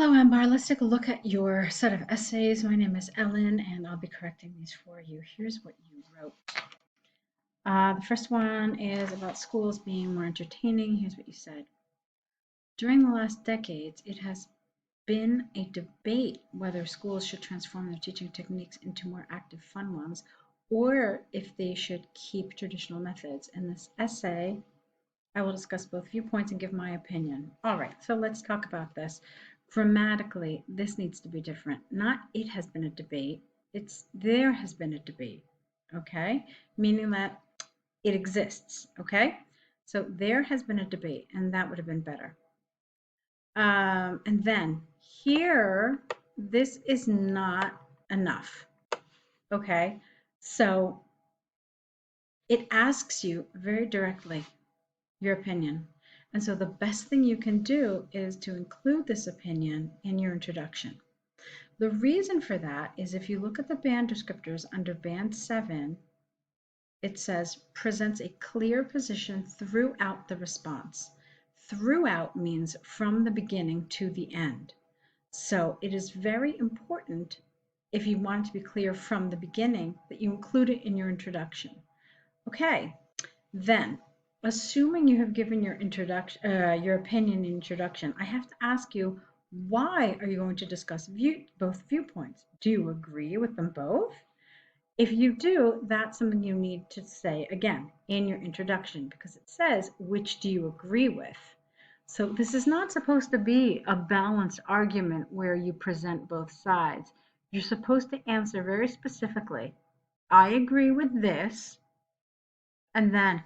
Hello, Ambar. Let's take a look at your set of essays. My name is Ellen, and I'll be correcting these for you. Here's what you wrote. The first one is about schools being more entertaining. Here's what you said. During the last decades, it has been a debate whether schools should transform their teaching techniques into more active, fun ones, or if they should keep traditional methods. In this essay, I will discuss both viewpoints and give my opinion. All right, so let's talk about this. Grammatically, this needs to be different. Not it has been a debate, it's there has been a debate, okay? Meaning that it exists, okay? So there has been a debate, and that would have been better. And then here, this is not enough, okay? So it asks you very directly your opinion. And so the best thing you can do is to include this opinion in your introduction. The reason for that is if you look at the band descriptors under band 7, it says presents a clear position throughout the response. Throughout means from the beginning to the end. So it is very important, if you want it to be clear from the beginning, that you include it in your introduction. Okay, then assuming you have given your introduction, your opinion in introduction, I have to ask you, why are you going to discuss both viewpoints? Do you agree with them both? If you do, that's something you need to say again in your introduction, because it says, which do you agree with? So this is not supposed to be a balanced argument where you present both sides. You're supposed to answer very specifically, I agree with this, and then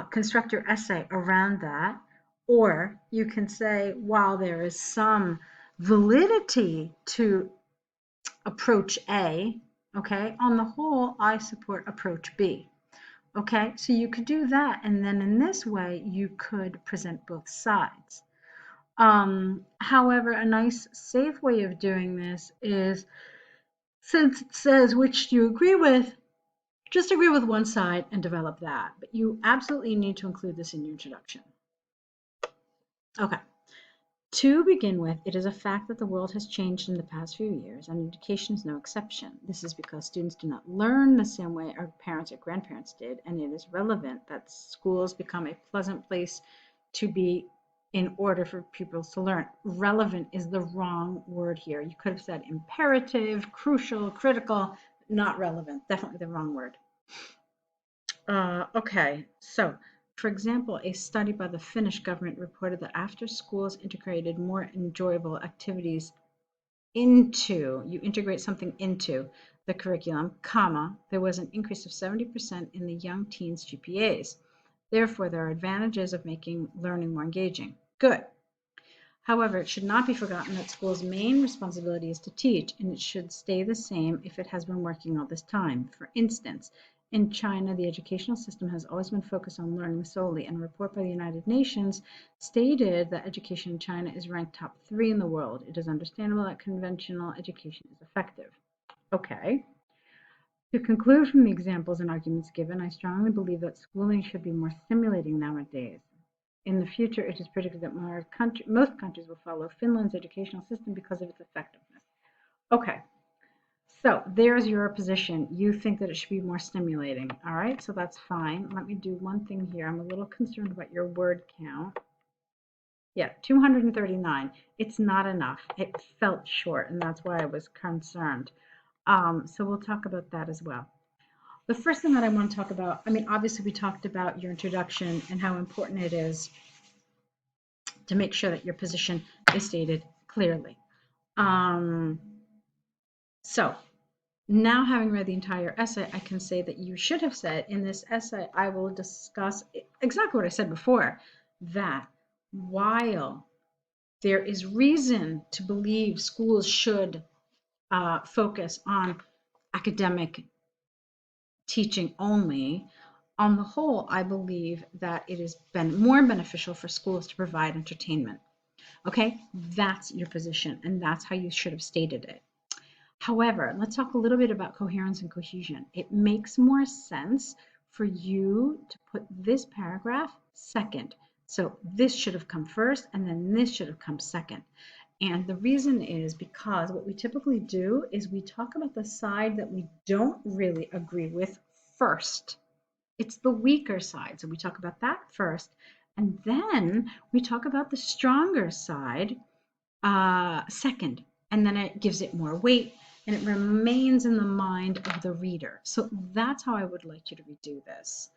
construct your essay around that. Or you can say, while there is some validity to approach A, okay, on the whole, I support approach B. Okay, so you could do that, and then in this way, you could present both sides. However, a nice, safe way of doing this is, since it says which do you agree with, just agree with one side and develop that. But you absolutely need to include this in your introduction. Okay. To begin with, it is a fact that the world has changed in the past few years, and education is no exception. This is because students do not learn the same way our parents or grandparents did, and it is relevant that schools become a pleasant place to be in order for pupils to learn. Relevant is the wrong word here. You could have said imperative, crucial, critical, not relevant. Definitely the wrong word. Okay, so for example, a study by the Finnish government reported that after schools integrated more enjoyable activities you integrate something into the curriculum, there was an increase of 70% in the young teens' GPAs. Therefore, there are advantages of making learning more engaging. Good. However, it should not be forgotten that school's main responsibility is to teach, and it should stay the same if it has been working all this time. For instance, in China, the educational system has always been focused on learning solely, and a report by the United Nations stated that education in China is ranked top 3 in the world. It is understandable that conventional education is effective. Okay. To conclude from the examples and arguments given, I strongly believe that schooling should be more stimulating nowadays. In the future, it is predicted that most countries will follow Finland's educational system because of its effectiveness. Okay, so there's your position. You think that it should be more stimulating. All right, so that's fine. Let me do one thing here. I'm a little concerned about your word count. Yeah, 239. It's not enough. It felt short, and that's why I was concerned. So we'll talk about that as well. The first thing that I want to talk about, I mean, obviously we talked about your introduction and how important it is to make sure that your position is stated clearly. So now, having read the entire essay, I can say that you should have said, in this essay, I will discuss exactly what I said before, that while there is reason to believe schools should focus on academic teaching only, on the whole, I believe that it has been more beneficial for schools to provide entertainment. Okay, that's your position, and that's how you should have stated it. However, let's talk a little bit about coherence and cohesion. It makes more sense for you to put this paragraph second. So this should have come first, and then this should have come second. And the reason is because what we typically do is we talk about the side that we don't really agree with first. It's the weaker side. So we talk about that first. And then we talk about the stronger side second. And then it gives it more weight and it remains in the mind of the reader. So that's how I would like you to redo this.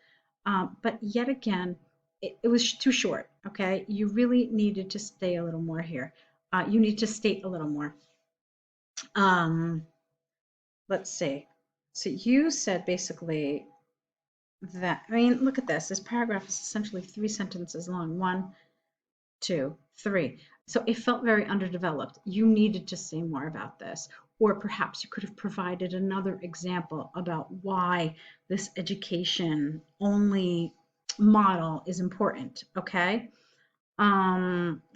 But yet again, it was too short. Okay. You really needed to stay a little more here. You need to state a little more. Let's see. So you said basically that, I mean, look at this. This paragraph is essentially 3 sentences long. 1, 2, 3. So it felt very underdeveloped. You needed to say more about this. Or perhaps you could have provided another example about why this education only model is important. Okay.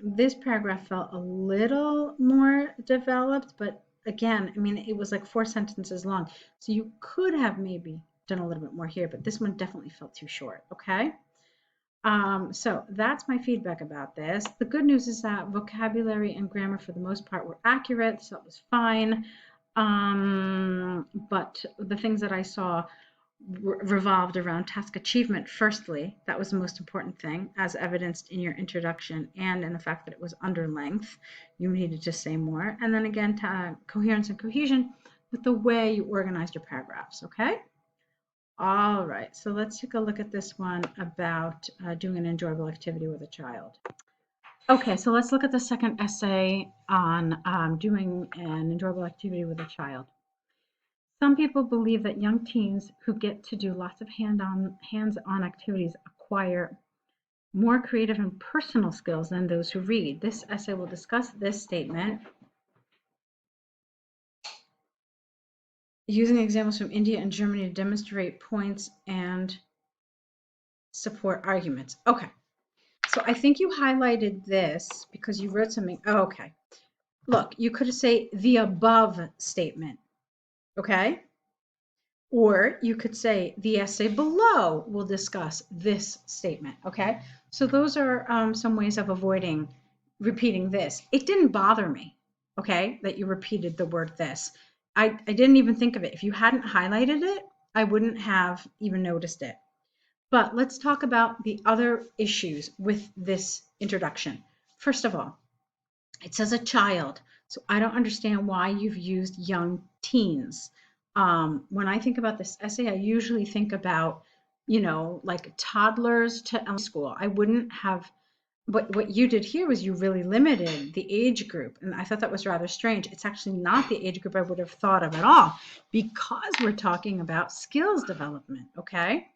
This paragraph felt a little more developed, but again, I mean, it was like 4 sentences long. So you could have maybe done a little bit more here, but this one definitely felt too short. Okay. So that's my feedback about this. The good news is that vocabulary and grammar for the most part were accurate, so it was fine. But the things that I saw revolved around task achievement. Firstly, that was the most important thing, as evidenced in your introduction and in the fact that it was under length. You needed to say more. And then again, coherence and cohesion with the way you organized your paragraphs, okay? All right, so let's take a look at this one about doing an enjoyable activity with a child. Okay, so let's look at the second essay on doing an enjoyable activity with a child. Some people believe that young teens who get to do lots of hands-on activities acquire more creative and personal skills than those who read. This essay will discuss this statement using examples from India and Germany to demonstrate points and support arguments. Okay, so I think you highlighted this because you wrote something. Oh, okay, look, you could say the above statement, okay? Or you could say the essay below will discuss this statement, okay? So those are some ways of avoiding repeating this. It didn't bother me, okay, that you repeated the word this. I didn't even think of it. If you hadn't highlighted it, I wouldn't have even noticed it. But let's talk about the other issues with this introduction. First of all, it says a child. So I don't understand why you've used young teens. When I think about this essay, I usually think about, you know, like toddlers to elementary school. I wouldn't have, what you did here was you really limited the age group. And I thought that was rather strange. It's actually not the age group I would have thought of at all because we're talking about skills development, okay?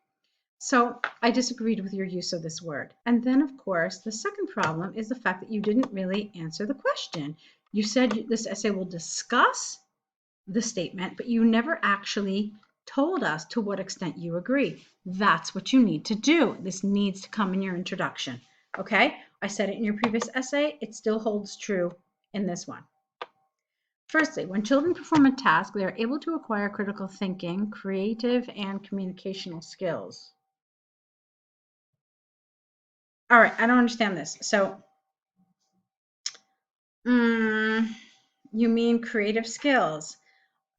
So I disagreed with your use of this word. And then, of course, the second problem is the fact that you didn't really answer the question. You said this essay will discuss the statement, but you never actually told us to what extent you agree. That's what you need to do. This needs to come in your introduction. Okay? I said it in your previous essay. It still holds true in this one. Firstly, when children perform a task, they are able to acquire critical thinking, creative, and communicational skills. All right, I don't understand this. So, you mean creative skills?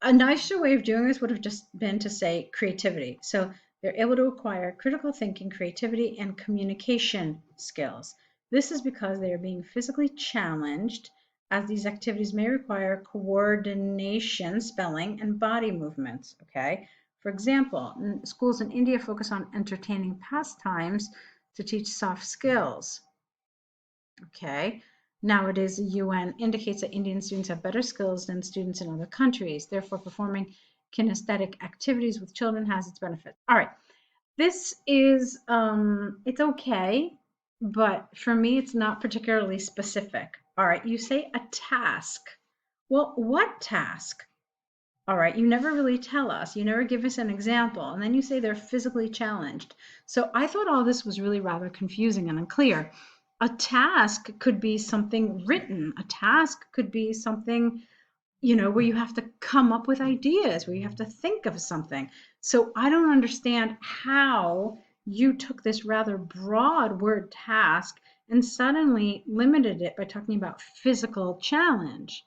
A nicer way of doing this would have just been to say creativity. So they're able to acquire critical thinking, creativity, and communication skills. This is because they are being physically challenged, as these activities may require coordination, spelling, and body movements. Okay. For example, schools in India focus on entertaining pastimes to teach soft skills. Okay. Nowadays, the UN indicates that Indian students have better skills than students in other countries. Therefore, performing kinesthetic activities with children has its benefits. All right. This is, it's okay, but for me, it's not particularly specific. All right. You say a task. Well, what task? All right. You never really tell us. You never give us an example. And then you say they're physically challenged. So I thought all this was really rather confusing and unclear. A task could be something written. A task could be something, you know, where you have to come up with ideas, where you have to think of something. So I don't understand how you took this rather broad word task and suddenly limited it by talking about physical challenge.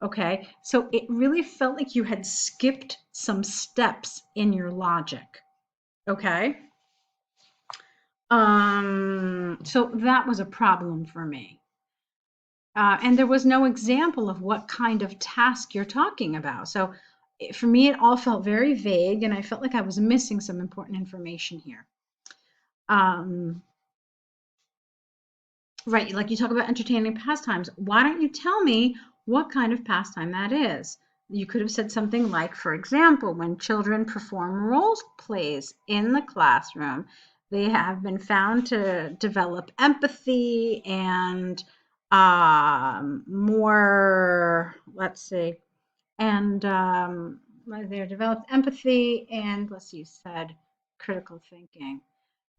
Okay, so it really felt like you had skipped some steps in your logic. Okay, so that was a problem for me. And there was no example of what kind of task you're talking about. So for me, it all felt very vague, and I felt like I was missing some important information here. Right, like you talk about entertaining pastimes. Why don't you tell me what kind of pastime that is? You could have said something like, for example, when children perform role plays in the classroom, they have been found to develop empathy and more, let's see, and they're developed empathy and, let's see, you said critical thinking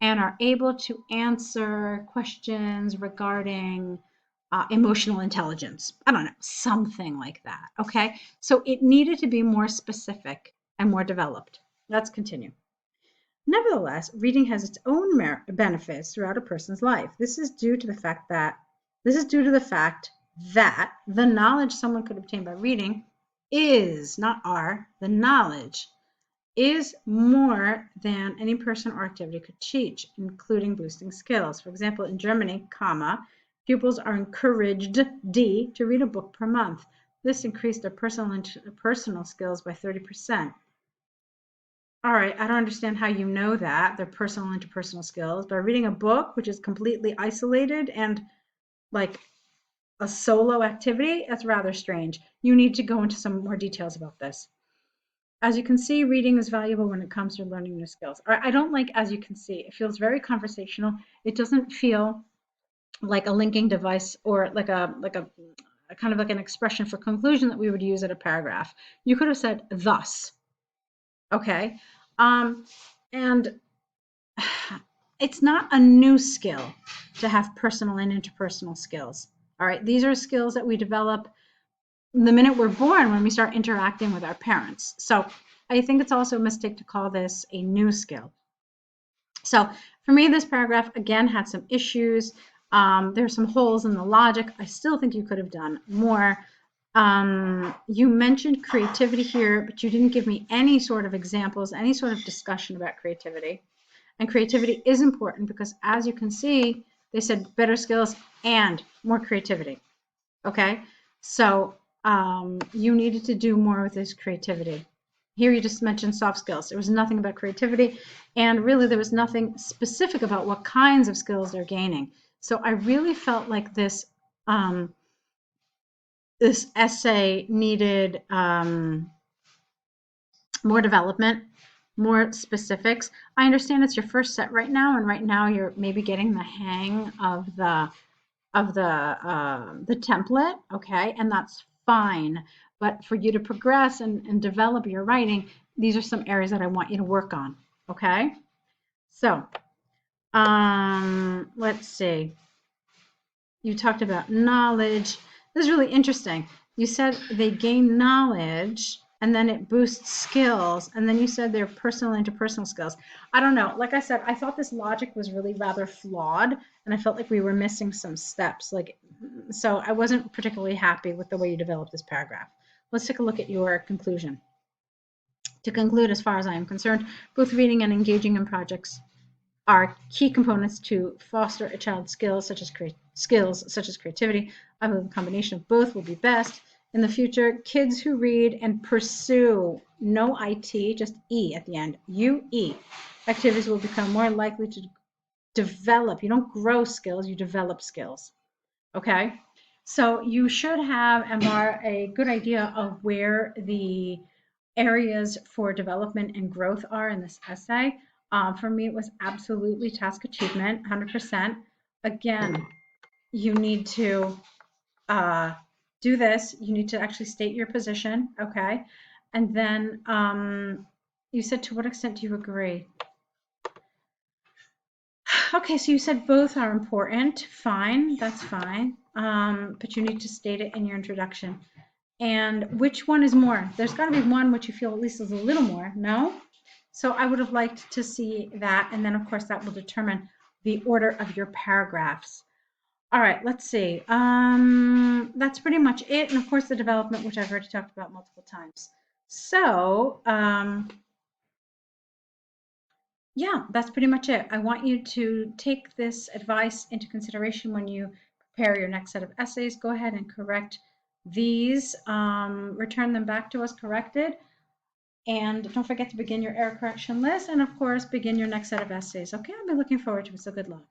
and are able to answer questions regarding emotional intelligence. I don't know, something like that. Okay. So it needed to be more specific and more developed. Let's continue. Nevertheless, reading has its own benefits throughout a person's life. This is due to the fact that the knowledge someone could obtain by reading is not are the knowledge is more than any person or activity could teach, including boosting skills. For example, in Germany, pupils are encouraged to read a book per month. This increased their personal skills by 30%. All right, I don't understand how you know that, their personal interpersonal skills. By reading a book, which is completely isolated and like a solo activity, that's rather strange. You need to go into some more details about this. As you can see, reading is valuable when it comes to learning new skills. I don't like as you can see. It feels very conversational. It doesn't feel like a linking device or like a kind of like an expression for conclusion that we would use at a paragraph. You could have said thus. Okay. And it's not a new skill to have personal and interpersonal skills. All right. These are skills that we develop the minute we're born when we start interacting with our parents. So I think it's also a mistake to call this a new skill. So for me, this paragraph again had some issues. There's some holes in the logic. I still think you could have done more. You mentioned creativity here, but you didn't give me any sort of examples, any sort of discussion about creativity. And creativity is important because as you can see, they said better skills and more creativity. Okay, so you needed to do more with this creativity. Here you just mentioned soft skills. There was nothing about creativity, and really there was nothing specific about what kinds of skills they're gaining. So I really felt like this this essay needed more development, more specifics. I understand it's your first set right now, and right now you're maybe getting the hang of the template, okay, and that's fine. But for you to progress and develop your writing, these are some areas that I want you to work on, okay? So, let's see. You talked about knowledge. This is really interesting. You said they gain knowledge and then it boosts skills, and then you said they're personal interpersonal skills. I don't know. Like I said, I thought this logic was really rather flawed, and I felt like we were missing some steps. So I wasn't particularly happy with the way you developed this paragraph. Let's take a look at your conclusion. To conclude, as far as I am concerned, both reading and engaging in projects are key components to foster a child's skills such as creativity. I believe a combination of both will be best. In the future, kids who read and pursue, no IT, just E at the end, UE, activities will become more likely to develop. You don't grow skills, you develop skills. Okay? So you should have, Ambar, a good idea of where the areas for development and growth are in this essay. For me, it was absolutely task achievement, 100%. Again, you need to do this. You need to actually state your position, okay? And then you said, to what extent do you agree? Okay, so you said both are important. Fine, that's fine. But you need to state it in your introduction. And which one is more? There's got to be one which you feel at least is a little more, no? So I would have liked to see that. And then, of course, that will determine the order of your paragraphs. All right, let's see. That's pretty much it. And of course, the development, which I've already talked about multiple times. So, yeah, that's pretty much it. I want you to take this advice into consideration when you prepare your next set of essays. Go ahead and correct these, return them back to us corrected. And don't forget to begin your error correction list. And of course, begin your next set of essays. Okay, I'll be looking forward to it. So good luck.